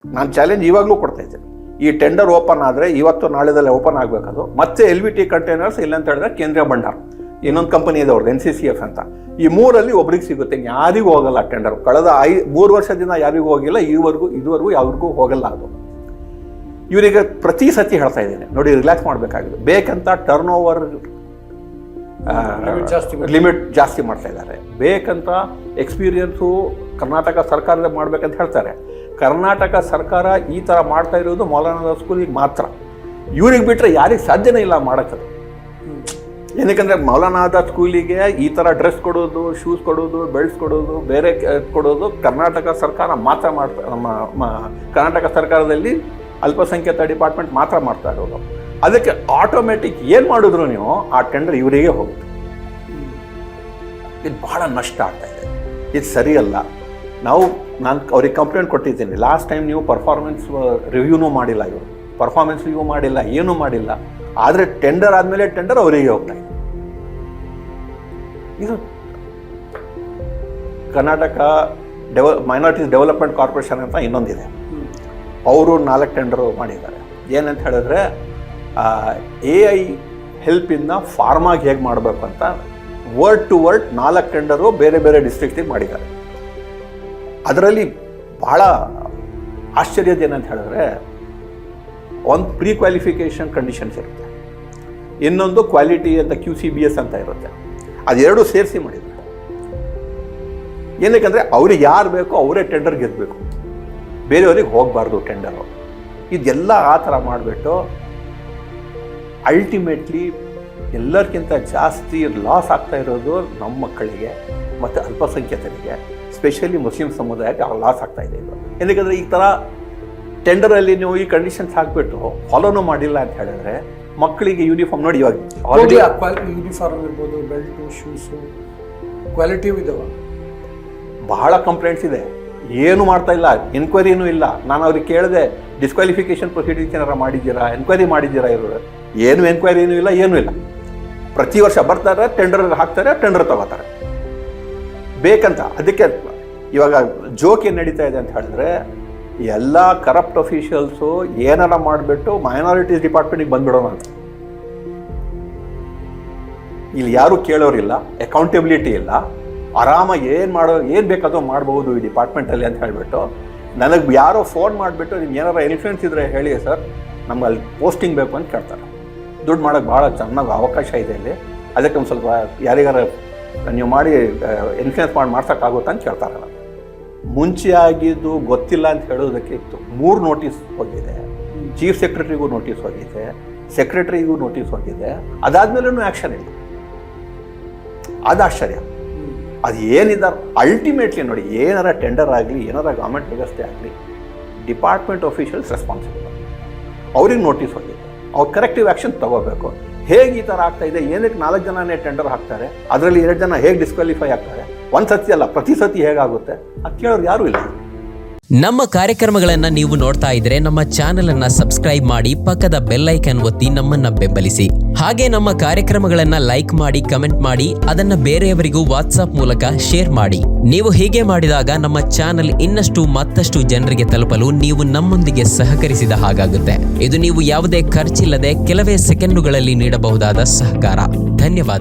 ನಾನು ಚಾಲೆಂಜ್ ಇವಾಗಲೂ ಕೊಡ್ತಾ ಇದ್ದೇನೆ. ಈ ಟೆಂಡರ್ ಓಪನ್ ಆದರೆ ಇವತ್ತು ನಾಳೆದಲ್ಲೇ ಓಪನ್ ಆಗಬೇಕದು. ಮತ್ತೆ LVT ಕಂಟೈನರ್ಸ್ ಇಲ್ಲಂತ ಹೇಳಿದ್ರೆ ಕೇಂದ್ರೀಯ ಭಂಡಾರ, ಇನ್ನೊಂದು ಕಂಪನಿ ಇದೆ ಅವ್ರದ್ದು NCCF ಅಂತ. ಈ ಮೂರಲ್ಲಿ ಒಬ್ರಿಗೆ ಸಿಗುತ್ತೆ, ಯಾರಿಗೂ ಹೋಗಲ್ಲ ಟೆಂಡರ್. ಕಳೆದ 3 ವರ್ಷದಿಂದ ಯಾರಿಗೂ ಹೋಗಿಲ್ಲ, ಇದುವರೆಗೂ ಯಾರಿಗೂ ಹೋಗಲ್ಲ ಅದು. ಇವರಿಗೆ ಪ್ರತಿ ಸತಿ ಹೇಳ್ತಾ ಇದ್ದೇನೆ, ನೋಡಿ ರಿಲ್ಯಾಕ್ಸ್ ಮಾಡಬೇಕಾಗಿದೆ. ಬೇಕಂತ ಟರ್ನ್ ಓವರ್ ಲಿಮಿಟ್ ಜಾಸ್ತಿ ಮಾಡ್ತಾ ಇದ್ದಾರೆ. ಬೇಕಂತ ಎಕ್ಸ್ಪೀರಿಯನ್ಸು ಕರ್ನಾಟಕ ಸರ್ಕಾರದ ಮಾಡ್ಬೇಕಂತ ಹೇಳ್ತಾರೆ. ಕರ್ನಾಟಕ ಸರ್ಕಾರ ಈ ಥರ ಮಾಡ್ತಾ ಇರೋದು ಮೌಲಾನಾದ ಸ್ಕೂಲಿಗೆ ಮಾತ್ರ. ಇವ್ರಿಗೆ ಬಿಟ್ಟರೆ ಯಾರಿಗೆ ಸಾಧ್ಯನೇ ಇಲ್ಲ ಮಾಡೋಕ್ಕದು. ಏನಕ್ಕೆ ಮೌಲಾನಾದ ಸ್ಕೂಲಿಗೆ ಈ ಥರ ಡ್ರೆಸ್ ಕೊಡೋದು, ಶೂಸ್ ಕೊಡೋದು, ಬೆಲ್ಟ್ಸ್ ಕೊಡೋದು, ಬೇರೆ ಕೊಡೋದು ಕರ್ನಾಟಕ ಸರ್ಕಾರ ಮಾತ್ರ ಮಾಡ್ತಾ, ನಮ್ಮ ಕರ್ನಾಟಕ ಸರ್ಕಾರದಲ್ಲಿ ಅಲ್ಪಸಂಖ್ಯಾತ ಡಿಪಾರ್ಟ್ಮೆಂಟ್ ಮಾತ್ರ ಮಾಡ್ತಾ ಇರೋದು. ಅದಕ್ಕೆ ಆಟೋಮೆಟಿಕ್ ಏನು ಮಾಡಿದ್ರು ನೀವು ಆ ಟೆಂಡರ್ ಇವರಿಗೆ ಹೋಗುತ್ತೆ. ಇದು ಬಹಳ ನಷ್ಟ ಆಗ್ತಾ ಇದೆ, ಇದು ಸರಿಯಲ್ಲ. ನಾನು ಅವ್ರಿಗೆ ಕಂಪ್ಲೇಂಟ್ ಕೊಟ್ಟಿದ್ದೀನಿ. ಲಾಸ್ಟ್ ಟೈಮ್ ನೀವು ಪರ್ಫಾರ್ಮೆನ್ಸ್ ರಿವ್ಯೂನೂ ಮಾಡಿಲ್ಲ, ಇವರು ಪರ್ಫಾರ್ಮೆನ್ಸ್ ರಿವ್ಯೂ ಮಾಡಿಲ್ಲ, ಏನೂ ಮಾಡಿಲ್ಲ. ಆದರೆ ಟೆಂಡರ್ ಆದಮೇಲೆ ಟೆಂಡರ್ ಅವರಿಗೆ ಹೋಗ್ತಾ ಇದೆ. ಇದು ಕರ್ನಾಟಕ ಮೈನಾರಿಟೀಸ್ ಡೆವಲಪ್ಮೆಂಟ್ ಕಾರ್ಪೊರೇಷನ್ ಅಂತ ಇನ್ನೊಂದಿದೆ, ಅವರು 4 ಟೆಂಡರು ಮಾಡಿದ್ದಾರೆ. ಏನಂತ ಹೇಳಿದ್ರೆ AI ಹೆಲ್ಪಿಂದ ಫಾರ್ಮಾಗಿ ಹೇಗೆ ಮಾಡಬೇಕು ಅಂತ ವರ್ಡ್ ಟು ವರ್ಡ್ 4 ಟೆಂಡರು ಬೇರೆ ಬೇರೆ ಡಿಸ್ಟ್ರಿಕ್ಟಿಗೆ ಮಾಡಿದ್ದಾರೆ. ಅದರಲ್ಲಿ ಭಾಳ ಆಶ್ಚರ್ಯದ ಏನಂತ ಹೇಳಿದ್ರೆ, ಒಂದು ಪ್ರೀ ಕ್ವಾಲಿಫಿಕೇಷನ್ ಕಂಡೀಷನ್ಸ್ ಇರುತ್ತೆ, ಇನ್ನೊಂದು ಕ್ವಾಲಿಟಿ ಅಂತ QCBS ಅಂತ ಇರುತ್ತೆ. ಅದೆರಡು ಸೇರಿಸಿ ಮಾಡಿದ್ದಾರೆ. ಏನಕ್ಕೆ ಅವ್ರಿಗೆ ಯಾರು ಬೇಕೋ ಅವರೇ ಟೆಂಡರ್ ಗೆಲ್ಲಬೇಕು, ಬೇರೆಯವ್ರಿಗೆ ಹೋಗಬಾರ್ದು ಟೆಂಡರು. ಇದೆಲ್ಲ ಆ ಥರ ಮಾಡಿಬಿಟ್ಟು ಅಲ್ಟಿಮೇಟ್ಲಿ ಎಲ್ಲರಿಗಿಂತ ಜಾಸ್ತಿ ಲಾಸ್ ಆಗ್ತಾ ಇರೋದು ನಮ್ಮ ಮಕ್ಕಳಿಗೆ ಮತ್ತು ಅಲ್ಪಸಂಖ್ಯಾತರಿಗೆ, ಸ್ಪೆಷಲಿ ಮುಸ್ಲಿಂ ಸಮುದಾಯಕ್ಕೆ ಲಾಸ್ ಆಗ್ತಾ ಇದೆ ಇದು. ಏನಕ್ಕೆ ಈ ಥರ ಟೆಂಡರಲ್ಲಿ ನೀವು ಈ ಕಂಡೀಷನ್ಸ್ ಹಾಕ್ಬಿಟ್ಟು ಫಾಲೋನು ಮಾಡಿಲ್ಲ ಅಂತ ಹೇಳಿದ್ರೆ ಮಕ್ಕಳಿಗೆ ಯೂನಿಫಾರ್ಮ್ ನೋಡಿ, ಇವಾಗ ಆಲ್ರೆಡಿ ಯೂನಿಫಾರ್ಮ್ ಇರ್ಬೋದು, ಬೆಲ್ಟು, ಶೂಸು, ಕ್ವಾಲಿಟಿಯೂ ಇದಾವೆ. ಬಹಳ ಕಂಪ್ಲೇಂಟ್ಸ್ ಇದೆ, ಏನು ಮಾಡ್ತಾ ಇಲ್ಲ, ಎನ್ಕ್ವೈರಿನೂ ಇಲ್ಲ. ನಾನು ಅವ್ರಿಗೆ ಕೇಳಿದೆ, ಡಿಸ್ಕ್ವಾಲಿಫಿಕೇಷನ್ ಪ್ರೊಸೀಡಿಂಗ್ಸ್ ಏನಾರ ಮಾಡಿದ್ದೀರಾ, ಎನ್ಕ್ವೈರಿ ಮಾಡಿದ್ದೀರಾ? ಇರೋರು ಏನು ಎನ್ಕ್ವೈರಿನೂ ಇಲ್ಲ, ಏನೂ ಇಲ್ಲ. ಪ್ರತಿ ವರ್ಷ ಬರ್ತಾರೆ, ಟೆಂಡರ್ ಹಾಕ್ತಾರೆ, ಟೆಂಡರ್ ತಗೋತಾರೆ ಬೇಕಂತ. ಅದಕ್ಕೆ ಇವಾಗ ಜೋಕ್ ಏನು ನಡೀತಾ ಇದೆ ಅಂತ ಹೇಳಿದ್ರೆ, ಎಲ್ಲ ಕರಪ್ಟ್ ಅಫಿಷಿಯಲ್ಸು ಏನಾರ ಮಾಡಿಬಿಟ್ಟು ಮೈನಾರಿಟೀಸ್ ಡಿಪಾರ್ಟ್ಮೆಂಟಿಗೆ ಬಂದ್ಬಿಡೋಣ ಅಂತ. ಇಲ್ಲಿ ಯಾರೂ ಕೇಳೋರಿಲ್ಲ, ಅಕೌಂಟಬಿಲಿಟಿ ಇಲ್ಲ, ಆರಾಮಾಗಿ ಏನು ಬೇಕಾದರೂ ಮಾಡ್ಬೋದು ಈ ಡಿಪಾರ್ಟ್ಮೆಂಟಲ್ಲಿ ಅಂತ ಹೇಳಿಬಿಟ್ಟು. ನನಗೆ ಯಾರೋ ಫೋನ್ ಮಾಡಿಬಿಟ್ಟು ನಿಮ್ಗೆ ಏನಾರ ಇನ್ಫ್ಲೂಯೆನ್ಸ್ ಇದ್ದರೆ ಹೇಳಿ ಸರ್, ನಮ್ಗೆ ಅಲ್ಲಿ ಪೋಸ್ಟಿಂಗ್ ಬೇಕು ಅಂತ ಕೇಳ್ತಾರೆ. ದುಡ್ಡು ಮಾಡೋಕ್ಕೆ ಭಾಳ ಚೆನ್ನಾಗಿ ಅವಕಾಶ ಇದೆ ಇಲ್ಲಿ, ಅದಕ್ಕೆ ಒಂದು ಸ್ವಲ್ಪ ಯಾರಿಗಾರ ನೀವು ಮಾಡಿ ಇನ್ಫ್ಲೂಯೆನ್ಸ್ ಮಾಡ್ಸೋಕ್ಕಾಗುತ್ತಾ ಅಂತ ಕೇಳ್ತಾರಲ್ಲ. ಮುಂಚೆ ಆಗಿದ್ದು ಗೊತ್ತಿಲ್ಲ ಅಂತ ಹೇಳೋದಕ್ಕೆ ಇತ್ತು. 3 ನೋಟಿಸ್ ಹೋಗಿದೆ, ಚೀಫ್ ಸೆಕ್ರೆಟರಿಗೂ ನೋಟಿಸ್ ಹೋಗಿದೆ, ಸೆಕ್ರೆಟರಿಗೂ ನೋಟಿಸ್ ಹೋಗಿದೆ. ಅದಾದ್ಮೇಲೂ ಆ್ಯಕ್ಷನ್ ಇಲ್ಲ. ಅದು ಆಶ್ಚರ್ಯ. ಅದು ಏನಿದ್ದಾರೆ ಅಲ್ಟಿಮೇಟ್ಲಿ ನೋಡಿ, ಏನಾರ ಟೆಂಡರ್ ಆಗಲಿ, ಏನಾರ ಗೌರ್ಮೆಂಟ್ ವ್ಯವಸ್ಥೆ ಆಗಲಿ, ಡಿಪಾರ್ಟ್ಮೆಂಟ್ ಆಫೀಷಿಯಲ್ಸ್ ರೆಸ್ಪಾನ್ಸಿಬಲ್. ಅವ್ರಿಗೆ ನೋಟಿಸ್ ಹೋಗಿದೆ, ಅವ್ರು ಕರೆಕ್ಟಿವ್ ಆ್ಯಕ್ಷನ್ ತಗೋಬೇಕು. ಹೇಗೆ ಈ ಥರ ಆಗ್ತಾ ಇದೆ, ಏನಕ್ಕೆ 4 ಜನನೇ ಟೆಂಡರ್ ಹಾಕ್ತಾರೆ, ಅದರಲ್ಲಿ 2 ಜನ ಹೇಗೆ ಡಿಸ್ಕ್ವಾಲಿಫೈ ಆಗ್ತಾರೆ? ಒಂದು ಸತಿ ಅಲ್ಲ, ಪ್ರತಿ ಸತಿ ಹೇಗಾಗುತ್ತೆ ಅದು ಕೇಳೋರು ಯಾರೂ ಇಲ್ಲ. ನಮ್ಮ ಕಾರ್ಯಕ್ರಮಗಳನ್ನ ನೀವು ನೋಡ್ತಾ ಇದ್ರೆ ನಮ್ಮ ಚಾನೆಲ್ ಅನ್ನ ಸಬ್ಸ್ಕ್ರೈಬ್ ಮಾಡಿ, ಪಕ್ಕದ ಬೆಲ್ ಐಕಾನ್ ಒತ್ತಿ ನಮ್ಮನ್ನ ಬೆಂಬಲಿಸಿ. ಹಾಗೆ ನಮ್ಮ ಕಾರ್ಯಕ್ರಮಗಳನ್ನ ಲೈಕ್ ಮಾಡಿ, ಕಮೆಂಟ್ ಮಾಡಿ, ಅದನ್ನ ಬೇರೆಯವರಿಗೂ ವಾಟ್ಸ್ಆಪ್ ಮೂಲಕ ಶೇರ್ ಮಾಡಿ. ನೀವು ಹೀಗೆ ಮಾಡಿದಾಗ ನಮ್ಮ ಚಾನೆಲ್ ಮತ್ತಷ್ಟು ಜನರಿಗೆ ತಲುಪಲು ನೀವು ನಮ್ಮೊಂದಿಗೆ ಸಹಕರಿಸಿದ ಹಾಗಾಗುತ್ತೆ. ಇದು ನೀವು ಯಾವುದೇ ಖರ್ಚಿಲ್ಲದೆ ಕೆಲವೇ ಸೆಕೆಂಡುಗಳಲ್ಲಿ ನೀಡಬಹುದಾದ ಸಹಕಾರ. ಧನ್ಯವಾದ.